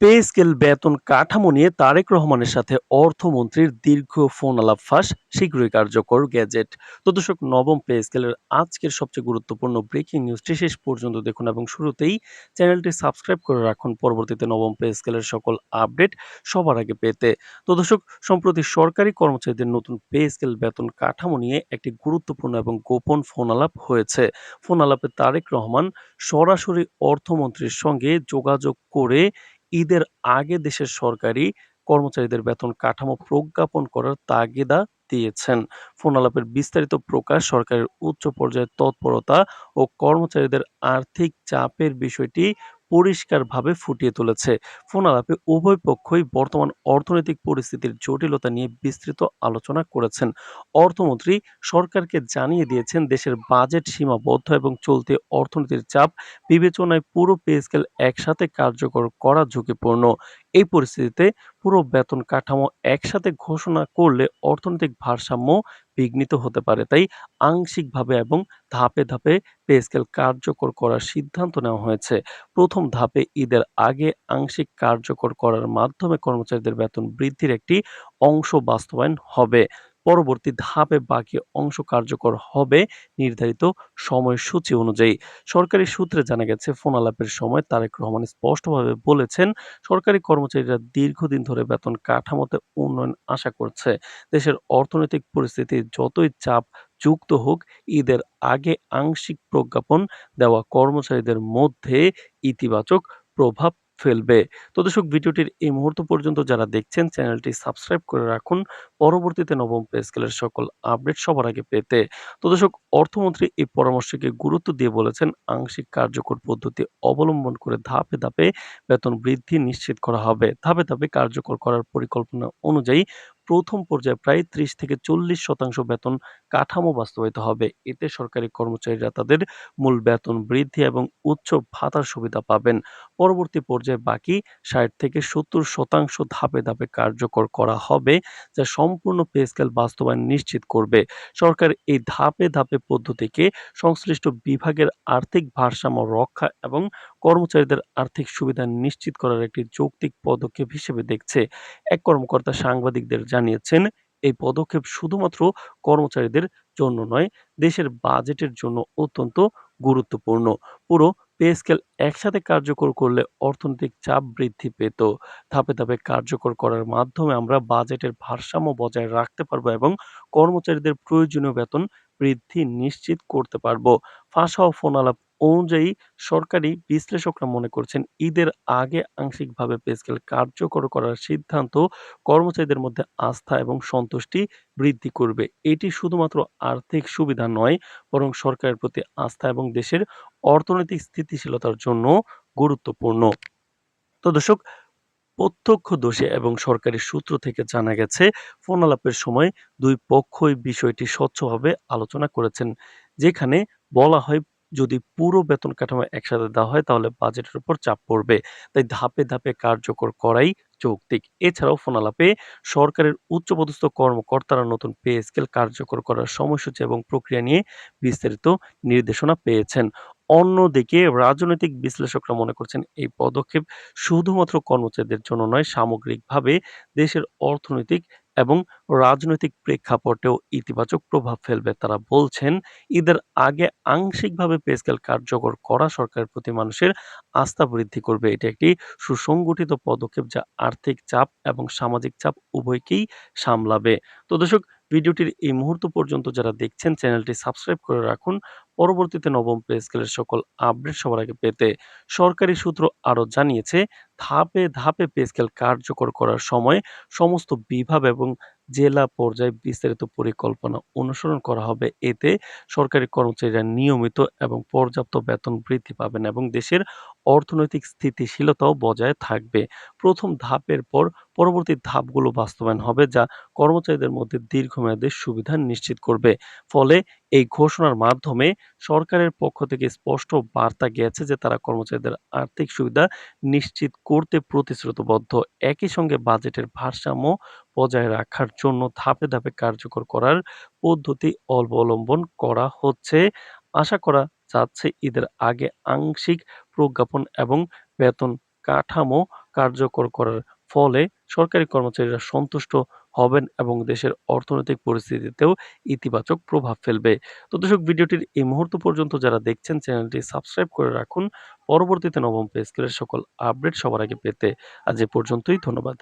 Pay scale বেতন কাঠামো নিয়ে তারেক রহমানের সাথে অর্থমন্ত্রীর দীর্ঘ ফোন আলাপ ফাঁস, শীঘ্রই কার্যকর গেজেট। তো দর্শক, নবম পে স্কেলের আজকের সবচেয়ে গুরুত্বপূর্ণ ব্রেকিং নিউজটি শেষ পর্যন্ত দেখুন এবং শুরুতেই চ্যানেলটি সাবস্ক্রাইব করে রাখুন পরবর্তীতে নবম পে স্কেলের সকল আপডেট সবার আগে পেতে। তো দর্শক, সম্প্রতি সরকারি কর্মচারীদের নতুন পে স্কেল বেতন কাঠামো নিয়ে একটি গুরুত্বপূর্ণ এবং গোপন ফোন আলাপ হয়েছে। ফোন আলাপে তারেক রহমান সরাসরি অর্থমন্ত্রীর সঙ্গে যোগাযোগ করে ঈদের আগে দেশের সরকারি কর্মচারীদের বেতন কাঠামো প্রজ্ঞাপন করার তাগিদা দিয়েছেন। ফোন আলাপের বিস্তারিত প্রকাশ সরকারের উচ্চ পর্যায়ের তৎপরতা ও কর্মচারীদের আর্থিক চাপের বিষয়টি পরিষ্কারভাবে ফুটিয়ে তুলেছে। ফোন আলাপে উভয় পক্ষই বর্তমান অর্থনৈতিক পরিস্থিতির জটিলতা নিয়ে বিস্তৃত আলোচনা করেছেন। অর্থমন্ত্রী সরকারকে জানিয়ে দিয়েছেন দেশের বাজেট সীমাবদ্ধ এবং চলতি অর্থনীতির চাপ বিবেচনায় পুরো পে স্কেল একসাথে কার্যকর করা ঝুঁকিপূর্ণ। এই পরিস্থিতিতে পুরো বেতন কাঠামো একসাথে ঘোষণা করলে অর্থনৈতিক ভারসাম্য বিঘ্নিত হতে পারে। তাই আংশিকভাবে এবং ধাপে ধাপে পে স্কেল কার্যকর করার সিদ্ধান্ত নেওয়া হয়েছে। প্রথম ধাপে ঈদের আগে আংশিক কার্যকর করার মাধ্যমে কর্মচারীদের বেতন বৃদ্ধির একটি অংশ বাস্তবায়ন হবে। পরবর্তী ধাপে বাকি অংশ কার্যকর হবে নির্ধারিত সময়সূচি অনুযায়ী। সরকারি সূত্রে জানা গেছে, ফোন আলাপের সময় তারেক রহমান স্পষ্টভাবে বলেছেন, সরকারি কর্মচারীরা দীর্ঘদিন ধরে বেতন কাঠামোতে উন্নয়ন আশা করছে। দেশের অর্থনৈতিক পরিস্থিতি যতই চাপ যুক্ত হোক, ঈদের আগে আংশিক প্রজ্ঞাপন দেওয়া কর্মচারীদের মধ্যে ইতিবাচক প্রভাব ফেলবে। তো দর্শক, ভিডিওটির এই মুহূর্ত পর্যন্ত যারা দেখছেন চ্যানেলটি সাবস্ক্রাইব করে রাখুন পরবর্তীতে নবম পে স্কেলের সকল আপডেট সবার আগে পেতে। তো দর্শক, অর্থমন্ত্রী এই পরামর্শকে গুরুত্ব দিয়ে বলেছেন, আংশিক কার্যকর পদ্ধতি অবলম্বন করে ধাপে ধাপে বেতন বৃদ্ধি নিশ্চিত করা হবে। ধাপে ধাপে কার্যকর করার পরিকল্পনা অনুযায়ী প্রথম পর্যায়ে প্রায় ৩০-৪০% বেতন কাঠামো বাস্তবায়িত হবে। এতে সরকারি কর্মচারীরা তাদের মূল বেতন বৃদ্ধি এবং উচ্চ ভাতার সুবিধা পাবেন। পরবর্তী পর্যায়ে বাকি ৬০-৭০% ধাপে ধাপে কার্যকর করা হবে, যা সম্পূর্ণ পে স্কেল বাস্তবায়ন নিশ্চিত করবে। সরকার এই ধাপে ধাপে পদ্ধতিকে সংশ্লিষ্ট বিভাগের আর্থিক ভারসাম্য রক্ষা এবং কর্মচারীদের আর্থিক সুবিধা নিশ্চিত করার একটি যৌক্তিক পদক্ষেপ হিসেবে দেখছে। এক কর্মকর্তা সাংবাদিকদের জানিয়েছেন, এই পদক্ষেপ শুধুমাত্র কর্মচারীদের জন্য নয়, দেশের বাজেটের জন্য অত্যন্ত গুরুত্বপূর্ণ। পুরো পে স্কেল একসাথে কার্যকর করলে অর্থনৈতিক চাপ বৃদ্ধি পেত। ধাপে ধাপে কার্যকর করার মাধ্যমে আমরা বাজেটের ভারসাম্য বজায় রাখতে পারবো এবং কর্মচারীদের প্রয়োজনীয় বেতন বৃদ্ধি নিশ্চিত করতে পারবো। ফাঁস হওয়া ফোন আলাপ অনুযায়ী সরকারি বিশ্লেষকরা মনে করছেন, ঈদের আগে আংশিকভাবে পে স্কেল কার্যকর করার সিদ্ধান্ত কর্মচারীদের মধ্যে আস্থা এবং সন্তুষ্টি বৃদ্ধি করবে। এটি শুধুমাত্র আর্থিক সুবিধা নয়, বরং সরকারের প্রতি আস্থা এবং দেশের অর্থনৈতিক স্থিতিশীলতার জন্য গুরুত্বপূর্ণ। তো দর্শক, প্রত্যক্ষদর্শী এবং সরকারি সূত্র থেকে জানা গেছে, ফোন আলাপের সময় দুই পক্ষই বিষয়টি স্বচ্ছভাবে আলোচনা করেছেন। যেখানে বলা হয়, যদি পুরো বেতন কাঠামো একসাথে দেওয়া হয় তাহলে বাজেটের উপর চাপ পড়বে। তাই ধাপে ধাপে কার্যকর করাই যৌক্তিক। এছাড়াও ফোন আলাপে সরকারের উচ্চপদস্থ কর্মকর্তারা নতুন পে স্কেল কার্যকর করার সময়সূচি এবং প্রক্রিয়া নিয়ে বিস্তারিত নির্দেশনা পেয়েছেন। অন্যদিকে রাজনৈতিক বিশ্লেষকরা মনে করছেন, এই পদক্ষেপ শুধুমাত্র কর্মচারীদের জন্য নয়, সামগ্রিকভাবে দেশের অর্থনৈতিক এবং রাজনৈতিক প্রেক্ষাপটেও ইতিবাচক প্রভাব ফেলবে। তারা বলছেন, ঈদের আগে আংশিকভাবে পে স্কেল কার্যকর করা সরকারের প্রতি মানুষের আস্থা বৃদ্ধি করবে। এটি একটি সুসংগঠিত পদক্ষেপ যা আর্থিক চাপ এবং সামাজিক চাপ উভয়কেই সামলাবে। তো দর্শক, ভিডিওটির এই মুহূর্ত পর্যন্ত যারা দেখছেন চ্যানেলটি সাবস্ক্রাইব করে রাখুন পরবর্তীতে নবম পে স্কেলের সকল আপডেট সবার আগে পেতে। সরকারি সূত্র আরও জানিয়েছে, ধাপে ধাপে পে স্কেল কার্যকর করার সময় সমস্ত বিভাগ এবং জেলা পর্যায়ে বিস্তারিত পরিকল্পনা অনুসরণ করা হবে। এতে সরকারি কর্মচারীরা নিয়মিত এবং পর্যাপ্ত বেতন বৃদ্ধি পাবেন এবং দেশের অর্থনৈতিক স্থিতিশীলতাও বজায় থাকবে। প্রথম ধাপের পর পরবর্তী ধাপগুলো বাস্তবায়ন হবে, যা কর্মচারীদের মধ্যে দীর্ঘমেয়াদী সুবিধা নিশ্চিত করবে। ফলে এই ঘোষণার মাধ্যমে সরকারের পক্ষ থেকে স্পষ্ট বার্তা গেছে যে তারা কর্মচারীদের আর্থিক সুবিধা নিশ্চিত করতে প্রতিশ্রুতিবদ্ধ। একই সঙ্গে বাজেটের ভারসাম্য বজায় রাখার জন্য ধাপে ধাপে কার্যকর করার পদ্ধতি অবলম্বন করা হচ্ছে। আশা করা যাচ্ছে, ঈদের আগে আংশিক প্রজ্ঞাপন এবং বেতন কাঠামো কার্যকর করার ফলে সরকারি কর্মচারীরা সন্তুষ্ট হবেন এবং দেশের অর্থনৈতিক পরিস্থিতিতেও ইতিবাচক প্রভাব ফেলবে। তো দর্শক, ভিডিওটির এই মুহূর্ত পর্যন্ত যারা দেখছেন চ্যানেলটি সাবস্ক্রাইব করে রাখুন পরবর্তীতে নবম পে স্কেলের সকল আপডেট সবার আগে পেতে। আজ এ পর্যন্তই, ধন্যবাদ।